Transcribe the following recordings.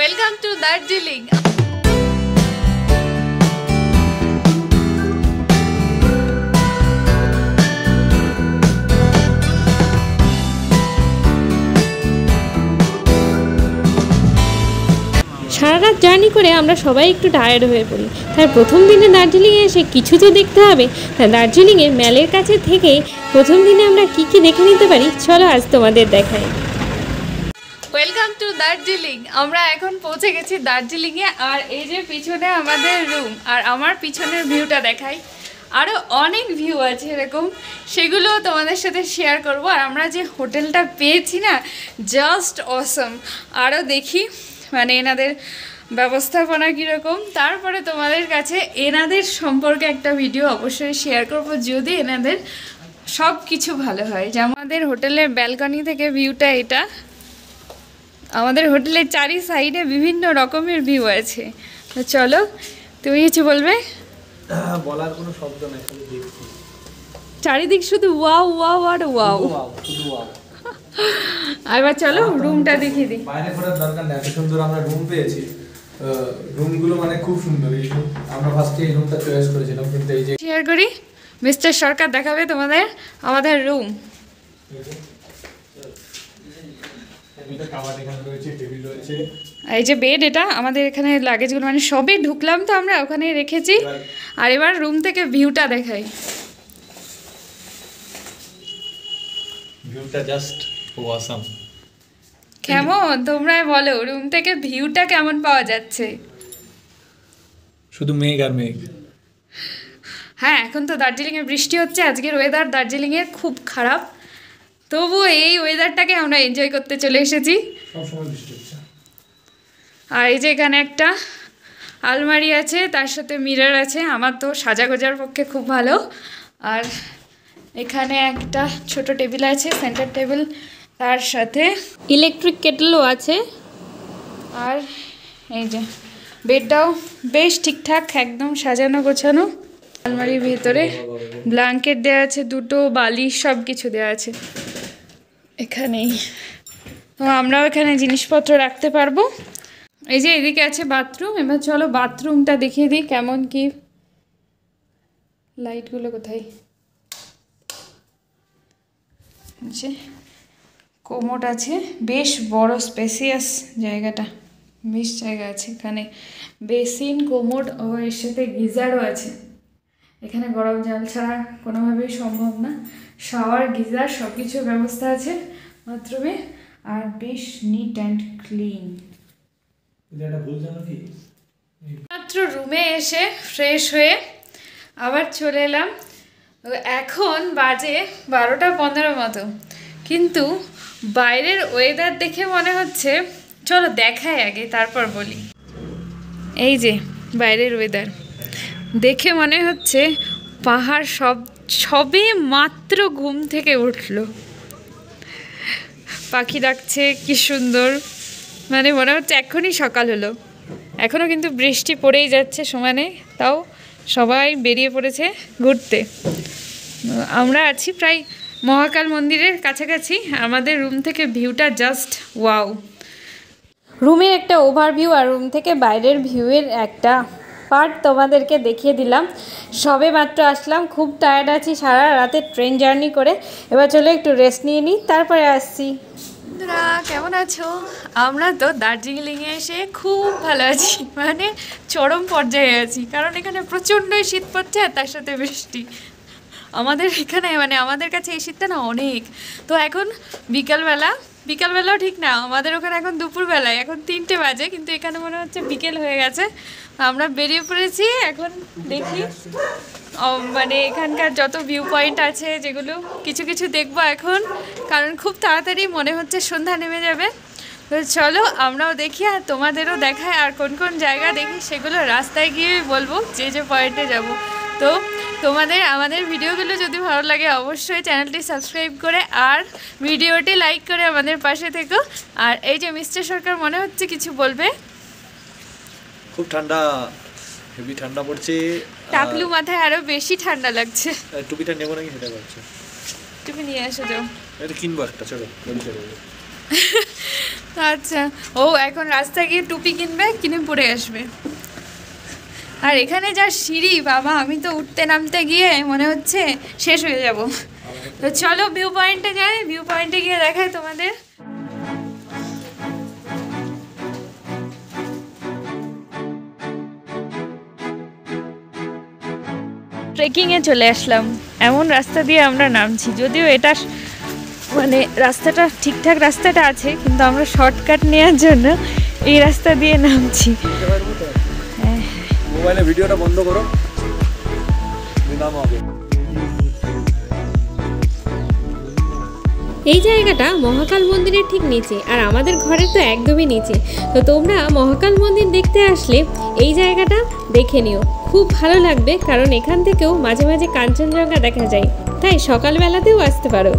Welcome to Darjeeling. সারা রাত journey করে আমরা সবাই একটু টায়ার্ড হয়ে পড়ি। তার প্রথম দিনে দার্জিলিংয়ে এসে কিছু তো দেখতে হবে। তাই দার্জিলিংয়ে ম্যালের কাছে থেকে প্রথম দিনে আমরা কি কি দেখে নিতে পারি চলো আজ তোমাদের দেখাই। Welcome to Darjeeling. আমরা এখন পৌঁছে গেছি দার্জিলিংয়ে। আর এই যে পিছনে আমাদের রুম, আর আমার পিছনের ভিউটা দেখাই। আরও অনেক ভিউ আছে এরকম, সেগুলো তোমাদের সাথে শেয়ার করব। আর আমরা যে হোটেলটা পেয়েছি না, জাস্ট অসম। আরও দেখি মানে এনাদের ব্যবস্থাপনা কীরকম, তারপরে তোমাদের কাছে এনাদের সম্পর্কে একটা ভিডিও অবশ্যই শেয়ার করব যদি এনাদের সব কিছু ভালো হয়। যেমন আমাদের হোটেলের ব্যালকনি থেকে ভিউটা এটা। আমাদের হোটেলের চারি সাইডে বিভিন্ন রকমের ভিউ আছে। তো চলো, তুমি কিছু বলবে? বলার কোনো শব্দ নাই, খালি দেখছি চারিদিক শুধু ওয়াও ওয়াও আর ওয়াও, শুধু ওয়াও। এবার চলো রুমটা দেখিয়ে দিই। বাইরে ঘোরার দরকার নেই, এত সুন্দর আমরা রুম পেয়েছি। রুমগুলো মানে খুব সুন্দর। এই আমরা ফার্স্টে এই রুমটা চয়েস করেছিলাম, কিন্তু এই যে শেয়ার করি, মিস্টার সরকার দেখাবে তোমাদের আমাদের রুম। এই যে বেড, এটা আমাদের এখানে লাগেজগুলো মানে সবই ঢুকলাম তো আমরা ওখানে রেখেছি। আর এবার রুম থেকে ভিউটা দেখাই। ভিউটা জাস্ট অসাম। কেমন তোমরা বলো, রুম থেকে ভিউটা কেমন পাওয়া যাচ্ছে? শুধু মেঘ আর মেঘ। হ্যাঁ, এখন তো দার্জিলিংয়ে বৃষ্টি হচ্ছে। আজকের ওয়েদার দার্জিলিংয়ের খুব খারাপ, তবুও এই ওয়েদারটাকে আমরা এনজয় করতে চলে এসেছি। সবসময় বৃষ্টি হচ্ছে। আর এই যে এখানে একটা আলমারি আছে, তার সাথে মিরর আছে। আমার তো সাজা গোজার পক্ষে খুব ভালো। আর এখানে একটা ছোট টেবিল আছে, সেন্টার টেবিল, তার সাথে ইলেকট্রিক কেটলও আছে। আর এই যে বেডটাও বেশ ঠিকঠাক একদম সাজানো গোছানো। আলমারির ভিতরে ব্ল্যাঙ্কেট দেওয়া আছে, দুটো বালিশ, সব কিছু দেওয়া আছে এখানেই। তো আমরাও এখানে জিনিসপত্র রাখতে পারবো। এই যে এদিকে আছে বাথরুম। এবার চলো বাথরুমটা দেখিয়ে দিই কেমন কি। লাইটগুলো কোথায়? যে কোমোড আছে, বেশ বড় স্পেসিয়াস জায়গাটা, বেশ জায়গা আছে এখানে। বেসিন, কোমোড ও এর সাথে গিজারও আছে। এখানে গরম জল ছাড়া কোনোভাবেই সম্ভব না। শাওয়ার, গিজার সব কিছুর ব্যবস্থা আছে বাথরুমে। আর বেশ নিট অ্যান্ড ক্লিন। মাত্র রুমে এসে ফ্রেশ হয়ে আবার চলে এলাম। এখন বাজে 12:15 মতো, কিন্তু বাইরের ওয়েদার দেখে মনে হচ্ছে, চলো দেখাই আগে তারপর বলি। এই যে বাইরের ওয়েদার দেখে মনে হচ্ছে পাহাড় সবে মাত্র ঘুম থেকে উঠলো। পাখি ডাকছে কি সুন্দর, মানে মনে হচ্ছে এখনই সকাল হলো। এখনও কিন্তু বৃষ্টি পড়েই যাচ্ছে সমানে, তাও সবাই বেরিয়ে পড়েছে ঘুরতে। আমরা আছি প্রায় মহাকাল মন্দিরের কাছাকাছি। আমাদের রুম থেকে ভিউটা জাস্ট ওয়াও। রুমের একটা ওভারভিউ আর রুম থেকে বাইরের ভিউয়ের একটা পার্ট তোমাদেরকে দেখিয়ে দিলাম। সবে মাত্র আসলাম, খুব টায়ার্ড আছি সারা রাতে ট্রেন জার্নি করে। এবার চলো একটু রেস্ট নিয়ে নিই, তারপরে আসছি। বন্ধুরা কেমন আছো? আমরা তো দার্জিলিংয়ে এসে খুব ভালো আছি, মানে চরম পর্যায়ে আছি। কারণ এখানে প্রচণ্ডই শীত পড়ছে আর তার সাথে বৃষ্টি। আমাদের এখানে মানে আমাদের কাছে এই শীতটা না অনেক। তো এখন বিকালবেলাও ঠিক না, আমাদের ওখানে এখন দুপুরবেলায়, এখন 3টে বাজে, কিন্তু এখানে মনে হচ্ছে বিকেল হয়ে গেছে। আমরা বেরিয়ে পড়েছি। এখন দেখি মানে এখানকার যত ভিউ পয়েন্ট আছে যেগুলো কিছু কিছু দেখবো এখন, কারণ খুব তাড়াতাড়ি মনে হচ্ছে সন্ধ্যা নেমে যাবে। তো চলো আমরাও দেখি আর তোমাদেরও দেখায়। আর কোন কোন জায়গা দেখি সেগুলো রাস্তায় গিয়ে বলবো, যে যে পয়েন্টে যাব। তো তোমাদের আমাদের ভিডিওগুলো যদি ভালো লাগে অবশ্যই চ্যানেলটি সাবস্ক্রাইব করে আর ভিডিওটি লাইক করে আমাদের পাশে থেকো। আর এই যে মিস্টার সরকার মনে হচ্ছে কিছু বলবে। খুব ঠান্ডা, হেভি ঠান্ডা পড়ছে। টাকলু মাথায় আরো বেশি ঠান্ডা লাগছে। টুপিটা নেবো নাকি সেটা ভাবছি। টুপি নিয়ে এসে যাও। এটা কিনবো একটা, চলো। আচ্ছা, ও এখন রাস্তায় গিয়ে টুপি কিনবে, কিনে পরে আসবে। আর এখানে যা সিঁড়ি বাবা, আমি তো উঠতে নামতে গিয়ে মনে হচ্ছে শেষ হয়ে যাব। তো চলো ভিউ পয়েন্টে যাই, ভিউ পয়েন্টে গিয়ে দেখাই তোমাদের। ট্রেকিংয়ে চলে আসলাম, এমন রাস্তা দিয়ে আমরা নামছি, যদিও এটা মানে রাস্তাটা ঠিকঠাক রাস্তাটা আছে, কিন্তু আমরা শর্টকাট নেওয়ার জন্য এই রাস্তা দিয়ে নামছি। মোবাইলে ভিডিওটা বন্ধ করো। এই জায়গাটা মহাকাল মন্দিরের ঠিক নিচে, আর আমাদের ঘরের তো একদমই নিচে। তো তোমরা মহাকাল মন্দির দেখতে আসলে এই জায়গাটা দেখে নিও, খুব ভালো লাগবে, কারণ এখান থেকেও মাঝে মাঝে কাঞ্চনজঙ্ঘা দেখা যায়, তাই সকালবেলাতেও আসতে পারো।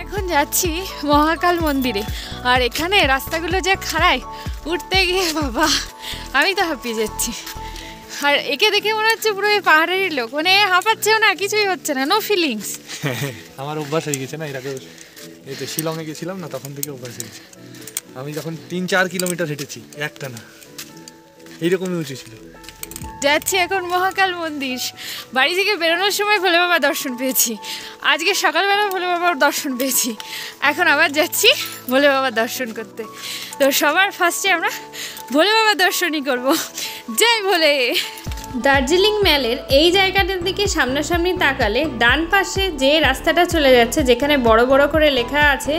এখন যাচ্ছি মহাকাল মন্দিরে, আর এখানে রাস্তাগুলো যে খাড়ায়, উঠতে গিয়ে বাবা আমি তো হাঁপিয়ে যাচ্ছি। আর একে দেখে মনে হচ্ছে পুরো এই পাহাড়েরই লোক, মানে হাঁপাচ্ছেও না, কিছুই হচ্ছে না, নো ফিলিংস। আমার অভ্যাস হয়ে গেছে না, এর আগে এই তো শিলংয়ে গেছিলাম না, তখন থেকে অভ্যাস হয়ে গেছে। আমি যখন 3-4 কিলোমিটার হেঁটেছি একটা না, এইরকমই উঁচু ছিল। যাচ্ছি এখন মহাকাল মন্দির। বাড়ি থেকে বেরোনোর সময় ভোলে বাবা দর্শন পেয়েছি, আজকে সকালবেলা ভোলে বাবার দর্শন পেয়েছি, এখন আবার যাচ্ছি ভোলে বাবার দর্শন করতে। তো সবার ফার্স্টে আমরা ভোলে বাবার দর্শনই করব। জয় ভোলে। দার্জিলিং ম্যালের এই জায়গাটার দিকে সামনাসামনি তাকালে ডান পাশে যে রাস্তাটা চলে যাচ্ছে, যেখানে বড় বড় করে লেখা আছে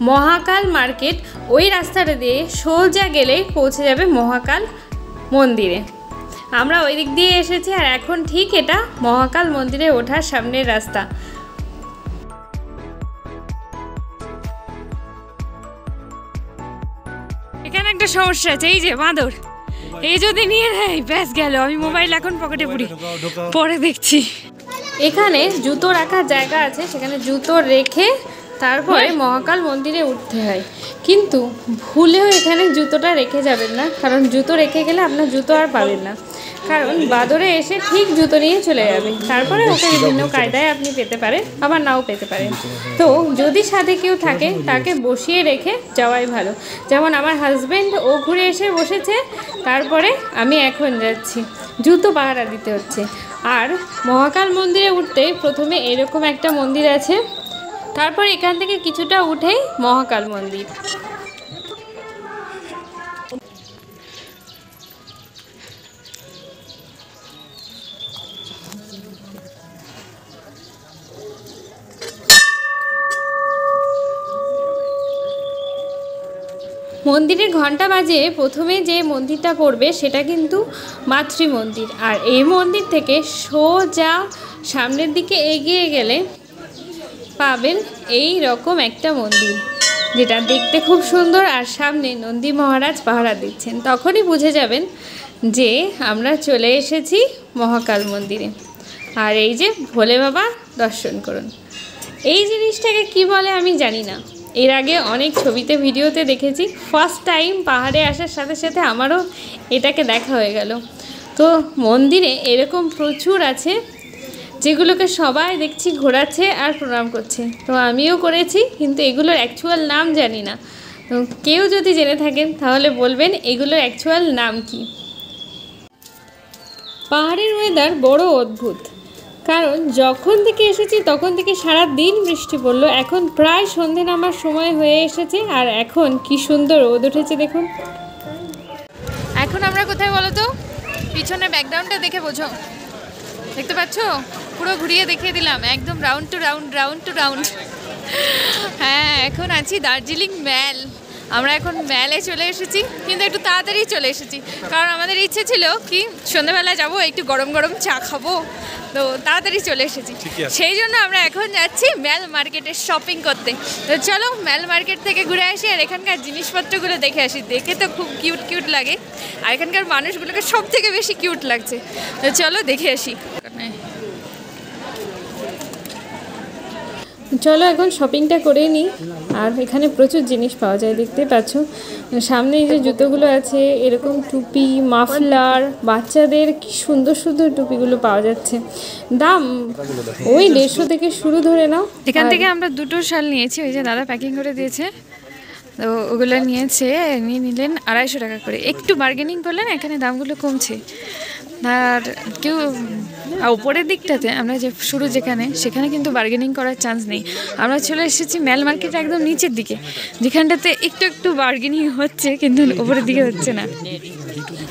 মহাকাল মার্কেট, ওই রাস্তাটা দিয়ে সোজা গেলে পৌঁছে যাবে মহাকাল মন্দিরে। আমরা ওই দিক দিয়ে এসেছি, আর এখন ঠিক এটা মহাকাল মন্দিরে ওঠার সামনের রাস্তা। এখানে একটা সমস্যা আছে, এই যে বাঁদর, এই যদি নিয়ে নেয় ব্যাস গেল, আমি মোবাইল এখন পকেটে পুরি, পরে দেখছি। এখানে জুতো রাখার জায়গা আছে, সেখানে জুতো রেখে তারপরে মহাকাল মন্দিরে উঠতে হয়, কিন্তু ভুলেও এখানে জুতোটা রেখে যাবেন না, কারণ জুতো রেখে গেলে আপনার জুতো আর পাবেন না, কারণ বাদরে এসে ঠিক জুতো নিয়ে চলে যাবে, তারপরে ওকে বিভিন্ন কায়দায় আপনি পেতে পারেন, আবার নাও পেতে পারেন। তো যদি সাথে কেউ থাকে তাকে বসিয়ে রেখে যাওয়াই ভালো। যেমন আমার হাজব্যান্ড, ও ঘুরে এসে বসেছে, তারপরে আমি এখন যাচ্ছি, জুতো পাহারা দিতে হচ্ছে। আর মহাকাল মন্দিরে উঠতে প্রথমে এরকম একটা মন্দির আছে, তারপর এখান থেকে কিছুটা উঠেই মহাকাল মন্দির। মন্দিরের ঘণ্টা বাজে প্রথমে যে মন্দিরটা পড়বে সেটা কিন্তু মাতৃ মন্দির, আর এই মন্দির থেকে সোজা সামনের দিকে এগিয়ে গেলে পাবেন এই রকম একটা মন্দির, যেটা দেখতে খুব সুন্দর, আর সামনে নন্দী মহারাজ পাহারা দিচ্ছেন। তখনই বুঝে যাবেন যে আমরা চলে এসেছি মহাকাল মন্দিরে। আর এই যে ভোলে বাবা দর্শন করুন, এই জিনিসটাকে কি বলে আমি জানি না, এর আগে অনেক ছবিতে ভিডিওতে দেখেছি, ফার্স্ট টাইম পাহাড়ে আসার সাথে সাথে আমারও এটাকে দেখা হয়ে গেল। তো মন্দিরে এরকম প্রচুর আছে, যেগুলোকে সবাই দেখছি ঘোরাচ্ছে আর প্রণাম করছে, তো আমিও করেছি, কিন্তু এগুলোর অ্যাকচুয়াল নাম জানি না। তো কেউ যদি জেনে থাকেন তাহলে বলবেন এগুলোর অ্যাকচুয়াল নাম কি। পাহাড়ের ওয়েদার বড় অদ্ভুত, কারণ যখন থেকে এসেছি তখন থেকে সারা দিন বৃষ্টি পড়লো, এখন প্রায় সন্ধে নামার সময় হয়ে এসেছে, আর এখন কি সুন্দর রোদ উঠেছে দেখুন। এখন আমরা কোথায় বলো তো? পিছনে ব্যাকগ্রাউন্ডটা দেখে বোঝো, দেখতে পাচ্ছ? পুরো ঘুরিয়ে দেখিয়ে দিলাম, একদম round to round, round to round. হ্যাঁ, এখন আছি দার্জিলিং ম্যাল। আমরা এখন ম্যালে চলে এসেছি, কিন্তু একটু তাড়াতাড়ি চলে এসেছি, কারণ আমাদের ইচ্ছে ছিল কি সন্ধ্যাবেলা যাবো, একটু গরম গরম চা খাবো, তো তাড়াতাড়ি চলে এসেছি। সেই জন্য আমরা এখন যাচ্ছি ম্যাল মার্কেটে শপিং করতে। তো চলো ম্যাল মার্কেট থেকে ঘুরে আসি, আর এখানকার জিনিসপত্রগুলো দেখে আসি। দেখে তো খুব কিউট কিউট লাগে, আর এখানকার মানুষগুলোকে সব থেকে বেশি কিউট লাগছে। তো চলো দেখে আসি। চলো এখন শপিংটা করেই নিই। আর এখানে প্রচুর জিনিস পাওয়া যায়, দেখতে পাচ্ছ সামনে এই যে জুতোগুলো আছে, এরকম টুপি, মাফলার, বাচ্চাদের কি সুন্দর সুন্দর টুপিগুলো পাওয়া যাচ্ছে। দাম ওই 150 থেকে শুরু ধরে নাও। এখান থেকে আমরা 2টো শাল নিয়েছি, ওই যে দাদা প্যাকিং করে দিয়েছে, তো ওগুলো নিয়ে নিলেন 250 টাকা করে। একটু বার্গেনিং করলেন, এখানে দামগুলো কমছে। আর কেউ উপরের দিকটাতে আমরা যে শুরু সেখানে কিন্তু বার্গেনিং করার চান্স নেই। আমরা চলে এসেছি ম্যাল মার্কেট একদম নিচের দিকে, যেখানটাতে একটু একটু বার্গেনিং হচ্ছে, কিন্তু উপরের দিকে হচ্ছে না।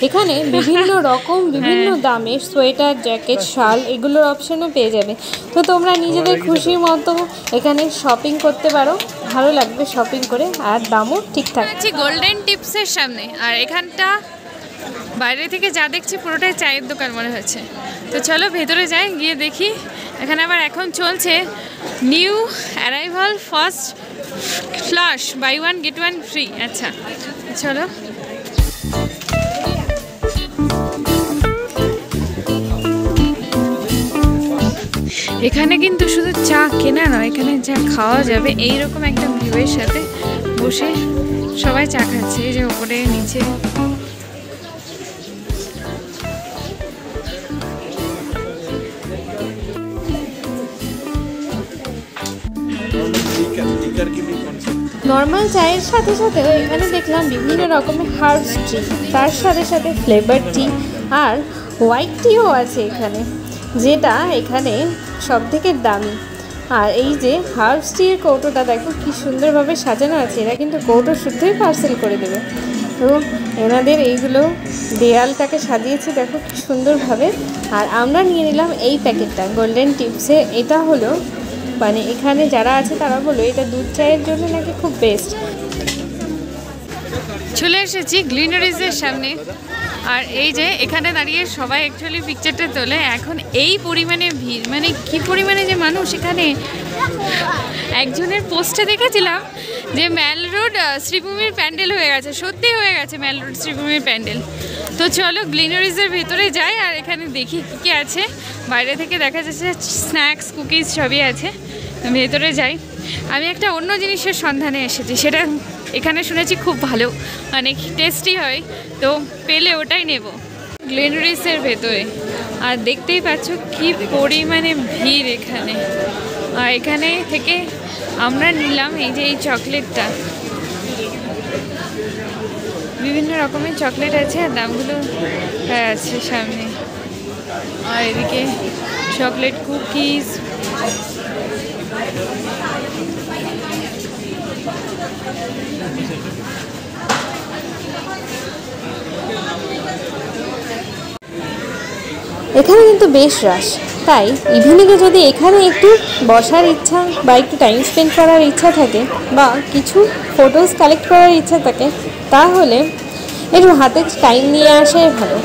এখানে বিভিন্ন রকম বিভিন্ন দামের সোয়েটার, জ্যাকেট, শাল এগুলোর অপশনও পেয়ে যাবে। তো তোমরা নিজেদের খুশি মতো এখানে শপিং করতে পারো, ভালো লাগবে শপিং করে, আর দামও ঠিকঠাক। গোল্ডেন টিপসের সামনে, আর এখানটা বাইরে থেকে যা দেখছি পুরোটাই চায়ের দোকান মনে হচ্ছে। তো চলো ভেতরে যাই, গিয়ে দেখি। এখানে আবার এখন চলছে new arrival first flush, buy 1 get 1 free. আচ্ছা চলো। এখানে কিন্তু শুধু চা কেনা নয়, এখানে চা খাওয়া যাবে। এইরকম একটা ভিউয়ের সাথে বসে সবাই চা খাচ্ছে, এই যে উপরে নিচে। নর্মাল চায়ের সাথে সাথে এখানে দেখলাম বিভিন্ন রকমের হার্বস টি, তার সাথে সাথে ফ্লেভার টি আর হোয়াইট টিও আছে এখানে, যেটা এখানে সব থেকে দামি। আর এই যে হার্বস টির কৌটোটা দেখো কি সুন্দরভাবে সাজানো আছে, এরা কিন্তু কৌটো শুদ্ধই পার্সেল করে দেবে। তো এনাদের এইগুলো দেয়ালটাকে সাজিয়েছে দেখো কি সুন্দরভাবে। আর আমরা নিয়ে নিলাম এই প্যাকেটটা গোল্ডেন টিপসে। এটা হলো মানে এখানে যারা আছে তারা বলো এটা দুধ চায়ের জন্য নাকি খুব বেস্ট। চলে এসেছি গ্লিনারিজের সামনে, আর এই যে এখানে দাঁড়িয়ে সবাই অ্যাকচুয়ালি পিকচারটা তোলে। এখন এই পরিমাণে ভিড়, মানে কি পরিমাণে যে মানুষ এখানে। একজনের পোস্টে দেখেছিলাম যে ম্যাল রোড শ্রীভূমির প্যান্ডেল হয়ে গেছে, সত্যি হয়ে গেছে ম্যাল রোড শ্রীভূমির প্যান্ডেল। তো চলো গ্লিনারিজের ভেতরে যাই আর এখানে দেখি কী কী আছে। বাইরে থেকে দেখা যাচ্ছে স্ন্যাক্স, কুকিজ সবই আছে, ভেতরে যাই। আমি একটা অন্য জিনিসের সন্ধানে এসেছি, সেটা এখানে শুনেছি খুব ভালো, অনেক টেস্টি হয়, তো পেলে ওটাই নেব গ্লিনারিজের ভেতরে। আর দেখতেই পাচ্ছ কি পরিমাণে ভিড় এখানে। আর এখানে থেকে আমরা নিলাম এই যে এই চকলেটটা, বিভিন্ন রকমের চকলেট আছে আর দামগুলো আছে সামনে। আর এদিকে চকলেট কুকিজ, এখানে কিন্তু বেশ রাশ, তাই ইভিনিংয়ে যদি এখানে একটু বসার ইচ্ছা বা একটু টাইম স্পেন্ড করার ইচ্ছা থাকে বা কিছু ফটোস কালেক্ট করার ইচ্ছা থাকে, তাহলে একটু হাতে টাইম নিয়ে আসাই ভালো।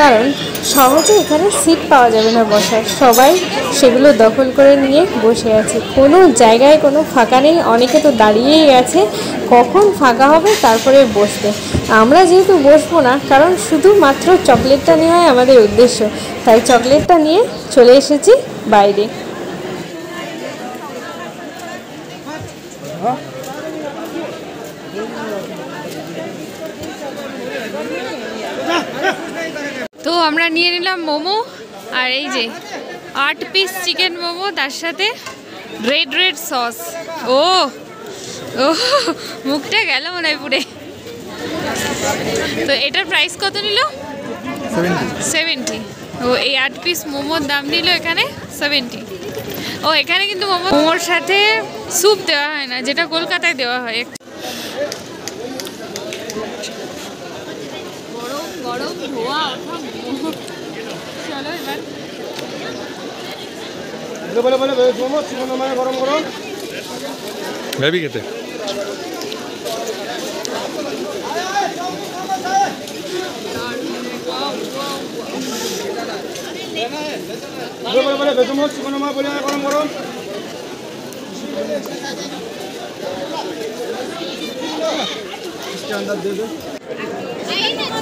কারণ সহজে এখানে সিট পাওয়া যাবে না বসার, সবাই সেগুলো দখল করে নিয়ে বসে আছে, কোনো জায়গায় কোনো ফাঁকা নেই। অনেকে তো দাঁড়িয়েই গেছে কখন ফাঁকা হবে তারপরে বসবে। আমরা যেহেতু বসবো না, কারণ শুধুমাত্র চকলেটটা নেওয়াই আমাদের উদ্দেশ্য, তাই চকলেটটা নিয়ে চলে এসেছি বাইরে। তো আমরা নিয়ে নিলাম মোমো, আর এই যে 8 পিস চিকেন মোমো, তার সাথে রেড সস। ও ও মুখটা গেল মনে হয় পুরে। তো এটার প্রাইস কত নিল? 70। ও এই 8 পিস মোমোর দাম নিল এখানে 70। ও এখানে কিন্তু মোমোর সাথে স্যুপ দেওয়া হয় না, যেটা কলকাতায় দেওয়া হয়। গরম গরম ধোয়া ওঠা। চলো এবার গরম গরম ভাবি খেতে। গরম গরম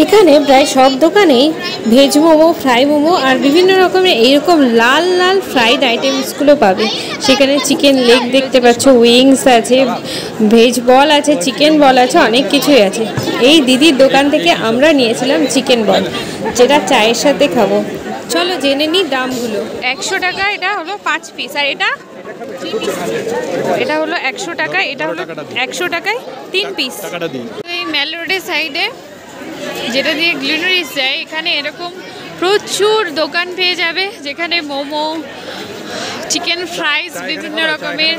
এখানে প্রায় সব দোকানেই ভেজ মোমো, ফ্রাই মোমো আর বিভিন্ন রকমের এইরকম লাল লাল ফ্রাইড আইটেমসগুলো পাবে। সেখানে চিকেন লেগ দেখতে পাচ্ছ, উইংস আছে, ভেজ বল আছে, চিকেন বল আছে, অনেক কিছুই আছে। এই দিদির দোকান থেকে আমরা নিয়েছিলাম চিকেন বল, যেটা চায়ের সাথে খাবো। চলো জেনে নিই দামগুলো। 100 টাকা এটা হলো 5 পিস, আর এটা এটা হলো 100 টাকা, এটা হলো 100 টাকায় 3 পিস। এই মেল রোডের সাইডে যেটা দিয়ে গ্লিনারিস যায়, এখানে এরকম প্রচুর দোকান পেয়ে যাবে, যেখানে মোমো, চিকেন ফ্রাইস, বিভিন্ন রকমের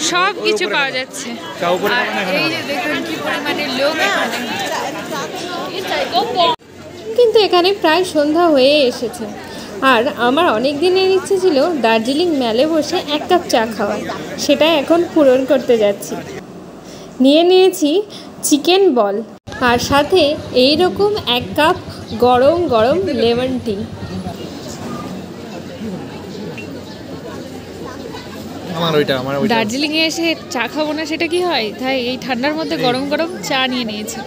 সব কিছু পাওয়া যাচ্ছে। আর এই যে দেখুন কি পরিমাণে লোক এখানে। কিন্তু এখানে প্রায় সন্ধ্যা হয়ে এসেছে, আর আমার অনেক দিনের ইচ্ছে ছিল দার্জিলিং মেলে বসে 1 কাপ চা খাওয়ার, সেটা এখন পূরণ করতে যাচ্ছি। নিয়ে নিয়েছি চিকেন বল, আর সাথে এই রকম 1 কাপ গরম গরম লেমন টি। দার্জিলিংয়ে এসে চা খাবো না সেটা কি হয়, তাই এই ঠান্ডার মধ্যে গরম গরম চা নিয়ে নিয়েছি।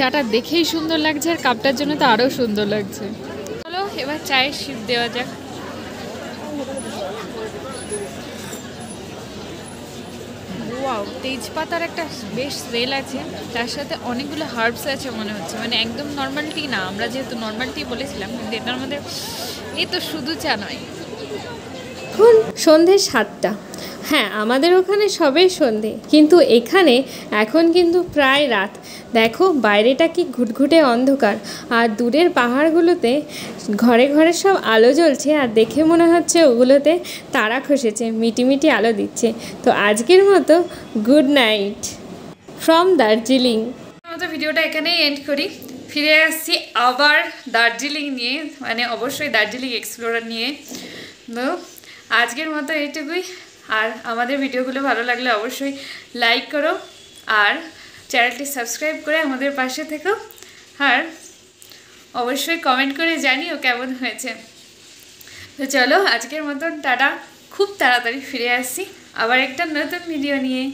চাটা দেখেই সুন্দর লাগছে, আর কাপটার জন্য তো আরও সুন্দর লাগছে। চলো এবার চায়ের সিপ দেওয়া যাক। ওয়াও, তেজপাতার একটা বেশ স্মেল আছে, তার সাথে অনেকগুলো হার্বস আছে মনে হচ্ছে, মানে একদম নর্মাল টি না। আমরা যেহেতু নর্মাল টি বলেছিলাম, কিন্তু এটার মধ্যে এই তো শুধু চা নয়। এখন সন্ধে 7টা। হ্যাঁ, আমাদের ওখানে সবে সন্ধে, কিন্তু এখানে এখন কিন্তু প্রায় রাত। দেখো বাইরেটা কি ঘুটঘুটে অন্ধকার, আর দূরের পাহাড়গুলোতে ঘরে ঘরে সব আলো জ্বলছে, আর দেখে মনে হচ্ছে ওগুলোতে তারা খসেছে, মিটিমিটি আলো দিচ্ছে। তো আজকের মতো গুড নাইট ফ্রম দার্জিলিং। মতো ভিডিওটা এখানেই এন্ড করি। ফিরে আসছি আবার দার্জিলিং নিয়ে, মানে অবশ্যই দার্জিলিং এক্সপ্লোরার নিয়ে। তো আজকের মতো এইটুকুই। আর আমাদের ভিডিওগুলো ভালো লাগলে অবশ্যই লাইক করো, আর চ্যানেলটি সাবস্ক্রাইব করে আমাদের পাশে থেকো, আর অবশ্যই কমেন্ট করে জানিও কেমন হয়েছে। তো চলো আজকের মতন টাটা, খুব তাড়াতাড়ি ফিরে আসছি আবার একটা নতুন ভিডিও নিয়ে।